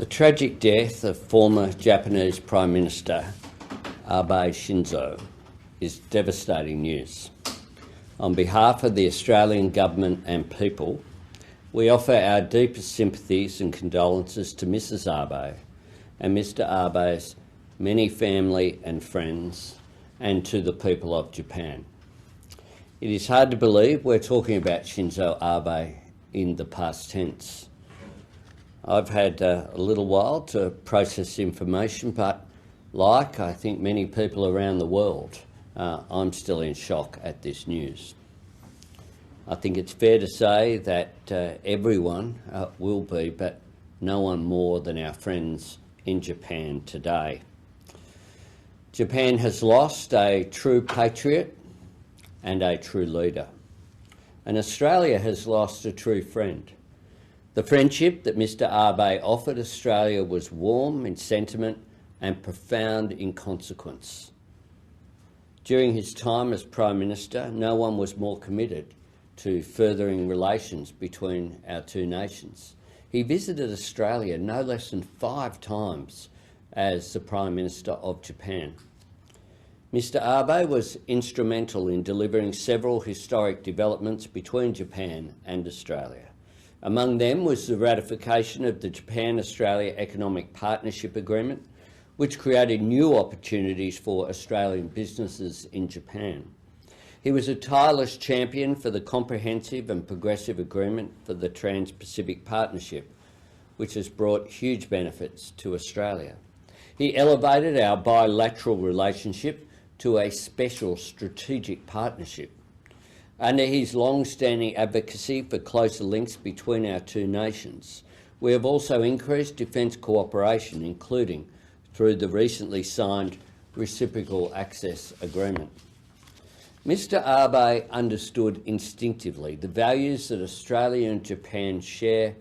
The tragic death of former Japanese Prime Minister Abe Shinzo is devastating news. On behalf of the Australian Government and people, we offer our deepest sympathies and condolences to Mrs Abe and Mr Abe's many family and friends, and to the people of Japan. It is hard to believe we're talking about Shinzo Abe in the past tense. I've had a little while to process information, but like I think many people around the world, I'm still in shock at this news. I think it's fair to say that everyone will be, but no one more than our friends in Japan today. Japan has lost a true patriot and a true leader, and Australia has lost a true friend. The friendship that Mr Abe offered Australia was warm in sentiment and profound in consequence. During his time as Prime Minister, no one was more committed to furthering relations between our two nations. He visited Australia no less than 5 times as the Prime Minister of Japan. Mr Abe was instrumental in delivering several historic developments between Japan and Australia. Among them was the ratification of the Japan-Australia Economic Partnership Agreement, which created new opportunities for Australian businesses in Japan. He was a tireless champion for the comprehensive and progressive agreement for the Trans-Pacific Partnership, which has brought huge benefits to Australia. He elevated our bilateral relationship to a special strategic partnership. Under his long-standing advocacy for closer links between our two nations, we have also increased defence cooperation, including through the recently signed Reciprocal Access Agreement. Mr Abe understood instinctively the values that Australia and Japan share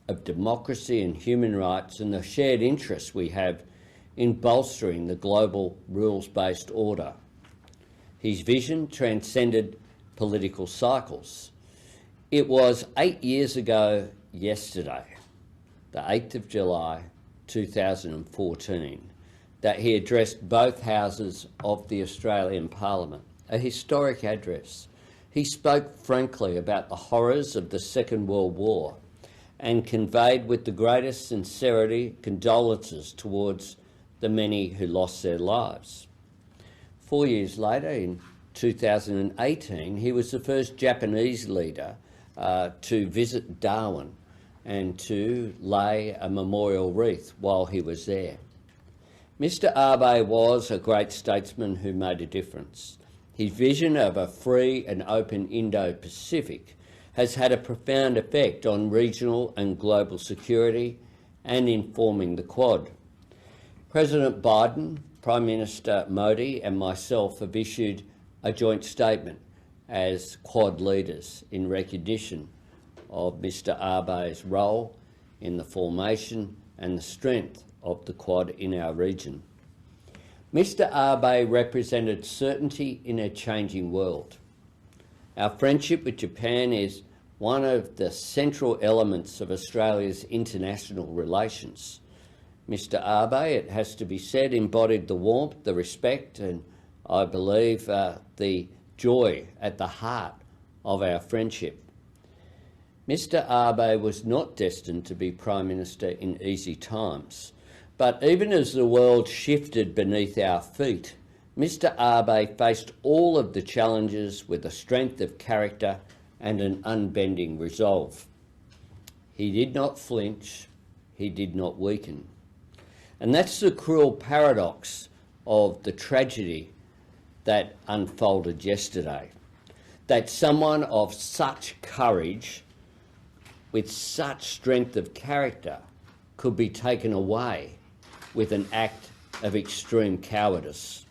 of democracy and human rights, and the shared interests we have in bolstering the global rules-based order. His vision transcended political cycles. It was 8 years ago yesterday, the 8th of July 2014, that he addressed both houses of the Australian Parliament, a historic address. He spoke frankly about the horrors of the Second World War and conveyed with the greatest sincerity condolences towards the many who lost their lives. 4 years later, in 2018, he was the first Japanese leader to visit Darwin and to lay a memorial wreath while he was there. Mr Abe was a great statesman who made a difference. His vision of a free and open Indo-Pacific has had a profound effect on regional and global security and in forming the Quad. President Biden, Prime Minister Modi and myself have issued a joint statement as Quad leaders in recognition of Mr Abe's role in the formation and the strength of the Quad in our region. Mr Abe represented certainty in a changing world. Our friendship with Japan is one of the central elements of Australia's international relations. Mr Abe, it has to be said, embodied the warmth, the respect and, I believe, the joy at the heart of our friendship. Mr Abe was not destined to be Prime Minister in easy times, but even as the world shifted beneath our feet, Mr Abe faced all of the challenges with a strength of character and an unbending resolve. He did not flinch, he did not weaken. And that's the cruel paradox of the tragedy that unfolded yesterday, that someone of such courage, with such strength of character, could be taken away with an act of extreme cowardice.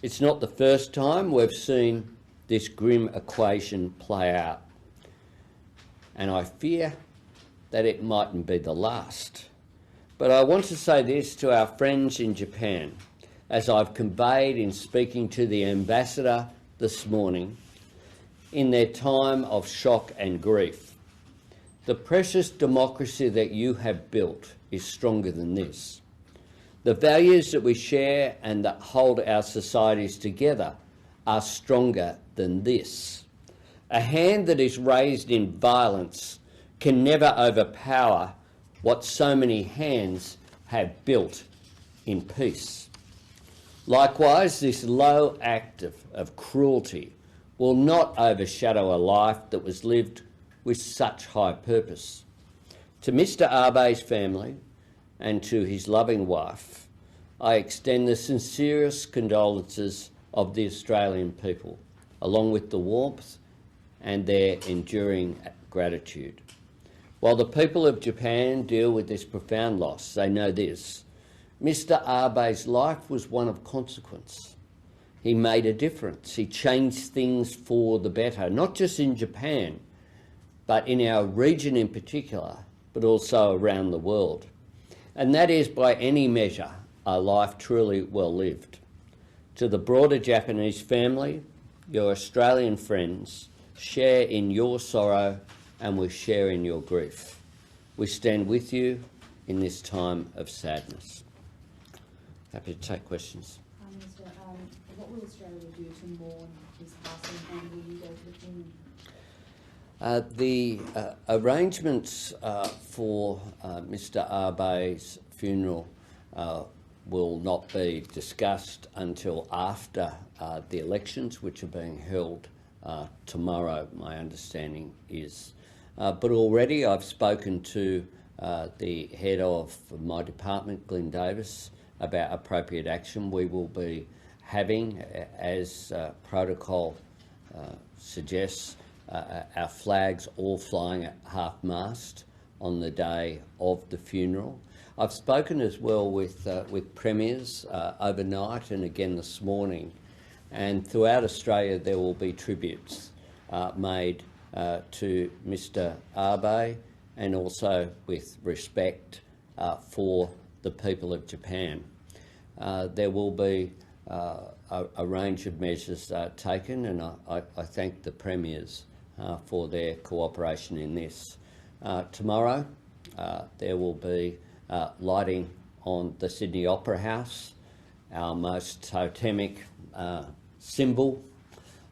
It's not the first time we've seen this grim equation play out, and I fear that it mightn't be the last. But I want to say this to our friends in Japan, as I've conveyed in speaking to the ambassador this morning, in their time of shock and grief. The precious democracy that you have built is stronger than this. The values that we share and that hold our societies together are stronger than this. A hand that is raised in violence can never overpower what so many hands have built in peace. Likewise, this low act of cruelty will not overshadow a life that was lived with such high purpose. To Mr. Abe's family and to his loving wife, I extend the sincerest condolences of the Australian people, along with the warmth and their enduring gratitude. While the people of Japan deal with this profound loss, they know this: Mr. Abe's life was one of consequence. He made a difference. He changed things for the better, not just in Japan, but in our region in particular, but also around the world. And that is, by any measure, a life truly well lived. To the broader Japanese family, your Australian friends share in your sorrow and we share in your grief. We stand with you in this time of sadness. Happy to take questions. Minister, what will Australia do to mourn his passing, and will you go to the funeral? The arrangements for Mr. Abe's funeral will not be discussed until after the elections, which are being held tomorrow, my understanding is. But already I've spoken to the head of my department, Glyn Davis, about appropriate action. We will be having, as protocol suggests, our flags all flying at half-mast on the day of the funeral. I've spoken as well with premiers overnight and again this morning, and throughout Australia there will be tributes made to Mr. Abe, and also with respect for the people of Japan. There will be a range of measures taken, and I thank the premiers for their cooperation in this. Tomorrow there will be lighting on the Sydney Opera House, our most totemic symbol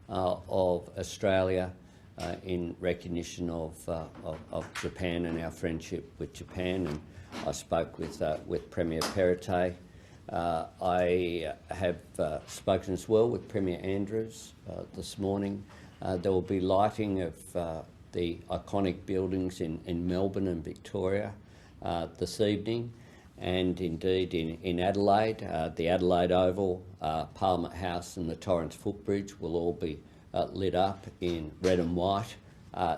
of Australia, in recognition of Japan and our friendship with Japan. And I spoke with Premier Perrottet. I have spoken as well with Premier Andrews this morning. There will be lighting of the iconic buildings in Melbourne and Victoria this evening, and indeed in Adelaide, the Adelaide Oval, Parliament House and the Torrens Footbridge will all be lit up in red and white,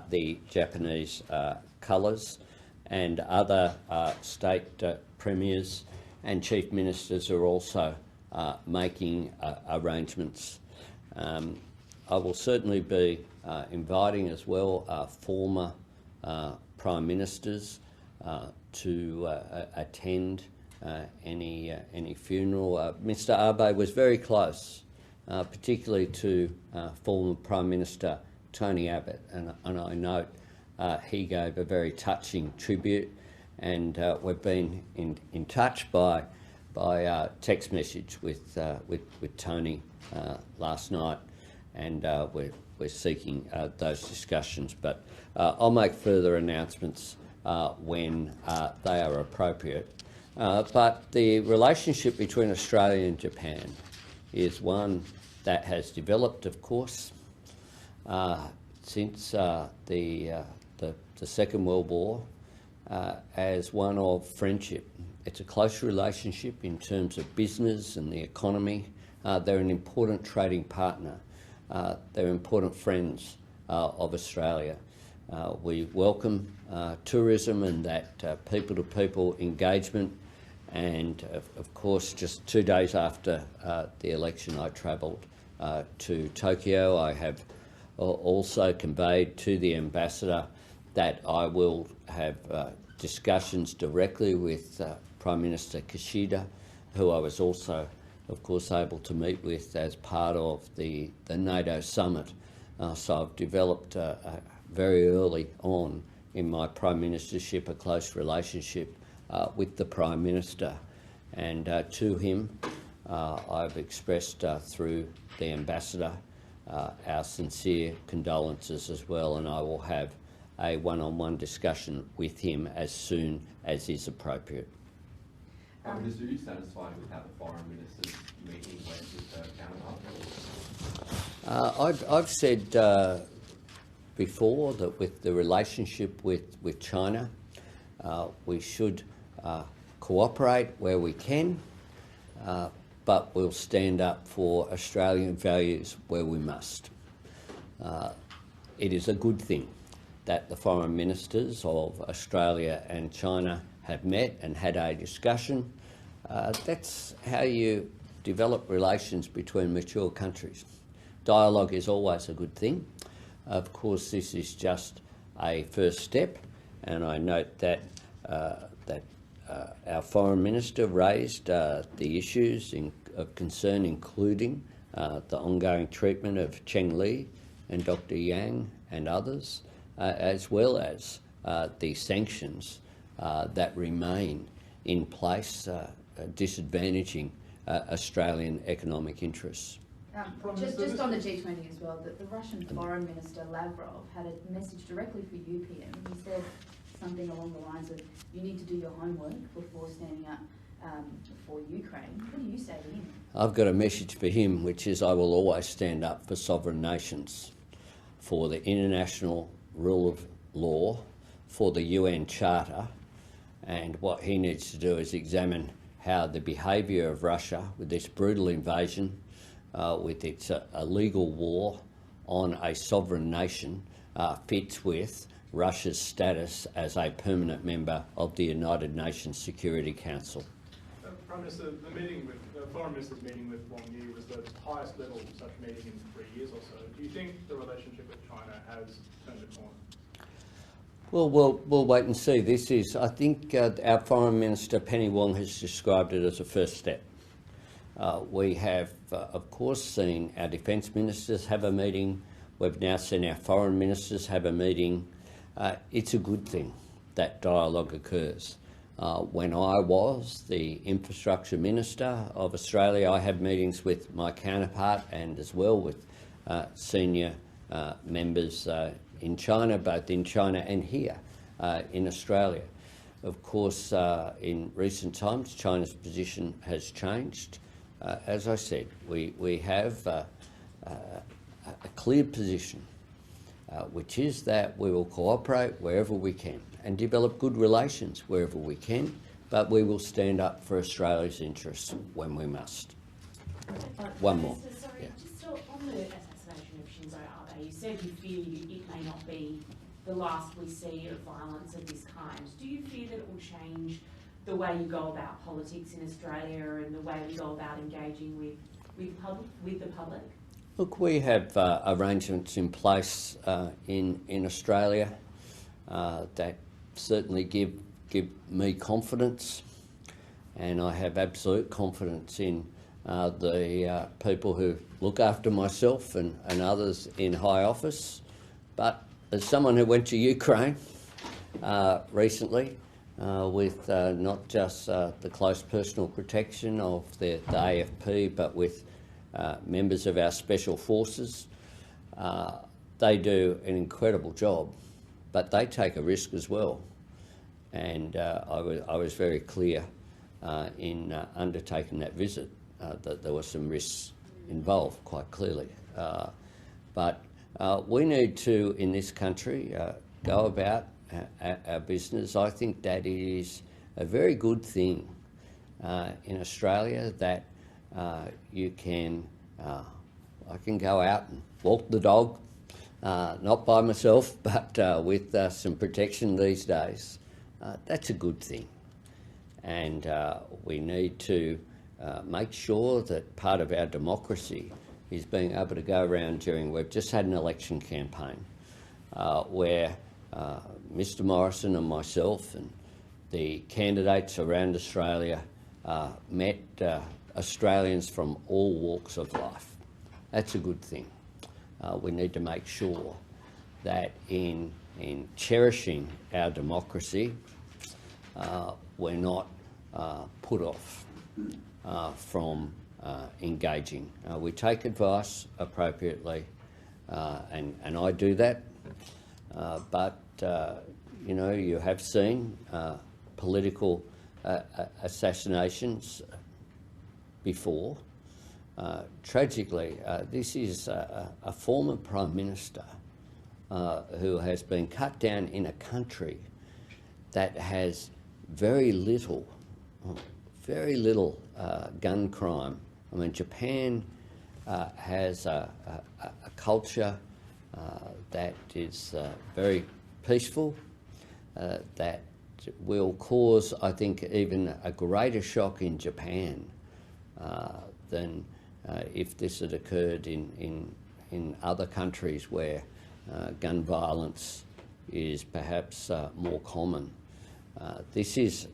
the Japanese colours, and other state premiers and chief ministers are also making arrangements. I will certainly be inviting as well former prime ministers to attend any funeral. Mr. Abe was very close, particularly to former Prime Minister Tony Abbott, and I note he gave a very touching tribute, and we've been in touch by text message with Tony last night, and we're seeking those discussions. But I'll make further announcements when they are appropriate. But the relationship between Australia and Japan is one that has developed, of course, since the Second World War, as one of friendship. It's a close relationship in terms of business and the economy. They're an important trading partner. They're important friends of Australia. We welcome tourism and that people-to-people engagement, and of course just 2 days after the election I travelled to Tokyo. I have also conveyed to the ambassador that I will have discussions directly with Prime Minister Kishida, who I was also of course able to meet with as part of the NATO summit. So I've developed very early on in my Prime Ministership, a close relationship with the Prime Minister. And to him, I've expressed through the Ambassador our sincere condolences as well, and I will have a one-on-one discussion with him as soon as is appropriate. Prime Minister, are you satisfied with how the Foreign Minister's meeting went with her counterpart? I've said before that with the relationship with China, we should cooperate where we can, but we'll stand up for Australian values where we must. It is a good thing that the foreign ministers of Australia and China have met and had a discussion. That's how you develop relations between mature countries. Dialogue is always a good thing. Of course, this is just a first step, and I note that our Foreign Minister raised the issues of concern, including the ongoing treatment of Cheng Li and Dr. Yang and others, as well as the sanctions that remain in place, disadvantaging Australian economic interests. Just on the G20 as well, the Russian Foreign Minister Lavrov had a message directly for you, PM. He said something along the lines of, you need to do your homework before standing up for Ukraine. What do you say to him? I've got a message for him, which is I will always stand up for sovereign nations, for the international rule of law, for the UN Charter, and what he needs to do is examine how the behaviour of Russia with this brutal invasion, with its illegal war on a sovereign nation, fits with Russia's status as a permanent member of the United Nations Security Council. Prime Minister, the Foreign Minister's meeting with Wang Yi was the highest level such meeting in 3 years or so. Do you think the relationship with China has turned a corner? Well, we'll wait and see. This is, I think, our Foreign Minister Penny Wong has described it as a first step. We have, of course, seen our defence ministers have a meeting. We've now seen our foreign ministers have a meeting. It's a good thing that dialogue occurs. When I was the Infrastructure Minister of Australia, I had meetings with my counterpart and as well with senior members in China, both in China and here in Australia. Of course, in recent times, China's position has changed. As I said, we have a clear position, which is that we will cooperate wherever we can and develop good relations wherever we can, but we will stand up for Australia's interests when we must. One more. Sorry, Yeah. just on the assassination of Shinzo Abe, you said you fear it may not be the last we see of violence of this kind. Do you fear that it will change the way you go about politics in Australia and the way we go about engaging with the public? Look, we have arrangements in place in Australia that certainly give me confidence, and I have absolute confidence in the people who look after myself and others in high office. But as someone who went to Ukraine recently, with not just the close personal protection of the AFP, but with members of our special forces, they do an incredible job, but they take a risk as well. And I was very clear in undertaking that visit that there were some risks involved, quite clearly. But we need to, in this country, go about our business. I think that it is a very good thing in Australia that you can, I can go out and walk the dog, not by myself, but with some protection these days. That's a good thing. And we need to make sure that part of our democracy is being able to go around we've just had an election campaign where Mr Morrison and myself and the candidates around Australia met Australians from all walks of life. That's a good thing. We need to make sure that in in cherishing our democracy, we're not put off from engaging. We take advice appropriately, and I do that, but you know, you have seen political assassinations before. Tragically, this is a former Prime Minister who has been cut down in a country that has very little gun crime. I mean, Japan has a culture that is very peaceful, that will cause, I think, even a greater shock in Japan than if this had occurred in other countries where gun violence is perhaps more common. This is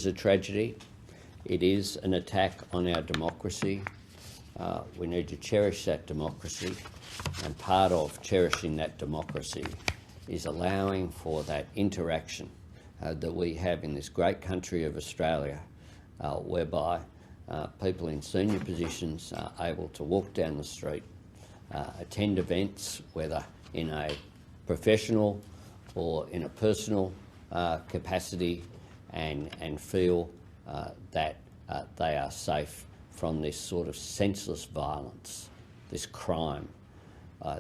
a tragedy. It is an attack on our democracy. We need to cherish that democracy, and part of cherishing that democracy is allowing for that interaction that we have in this great country of Australia, whereby people in senior positions are able to walk down the street, attend events, whether in a professional or in a personal capacity, and feel that they are safe from this sort of senseless violence, this crime,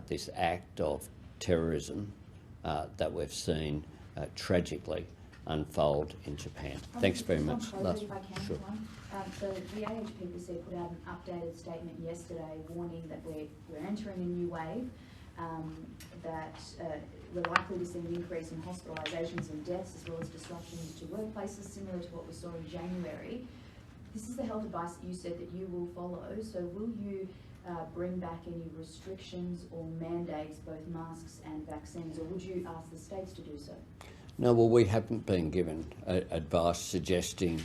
this act of terrorism that we've seen tragically unfold in Japan. Thanks very much. Last, if I can, sure. So the AHPPC put out an updated statement yesterday warning that we're entering a new wave, that we're likely to see an increase in hospitalisations and deaths, as well as disruptions to workplaces, similar to what we saw in January. This is the health advice that you said that you will follow, so will you bring back any restrictions or mandates, both masks and vaccines, or would you ask the states to do so? No, well, we haven't been given advice suggesting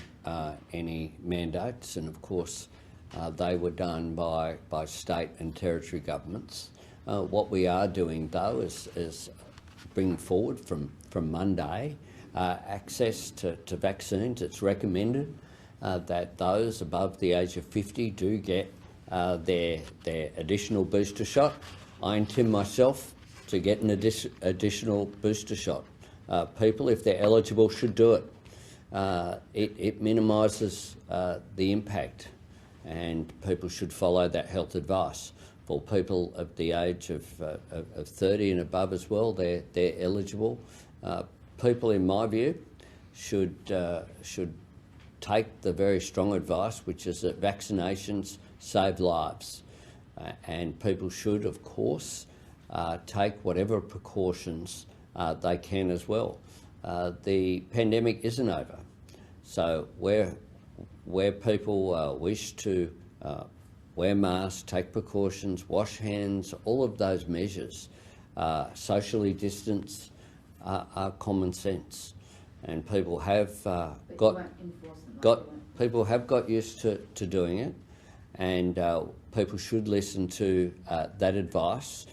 any mandates, and of course they were done by state and territory governments. What we are doing, though, is bringing forward from Monday access to vaccines. It's recommended that those above the age of 50 do get their additional booster shot. I intend myself to get an additional booster shot. People, if they're eligible, should do it. It minimises the impact, and people should follow that health advice. For people of the age of 30 and above as well, they're eligible. People, in my view, should take the very strong advice, which is that vaccinations save lives, and people should, of course, take whatever precautions they can as well. The pandemic isn't over, so where people wish to wear masks, take precautions, wash hands, all of those measures, socially distance, are common sense, and people have people have got used to doing it, and people should listen to that advice,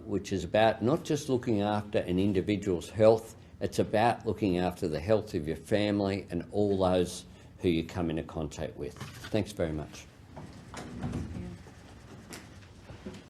which is about not just looking after an individual's health, it's about looking after the health of your family and all those who you come into contact with. Thanks very much.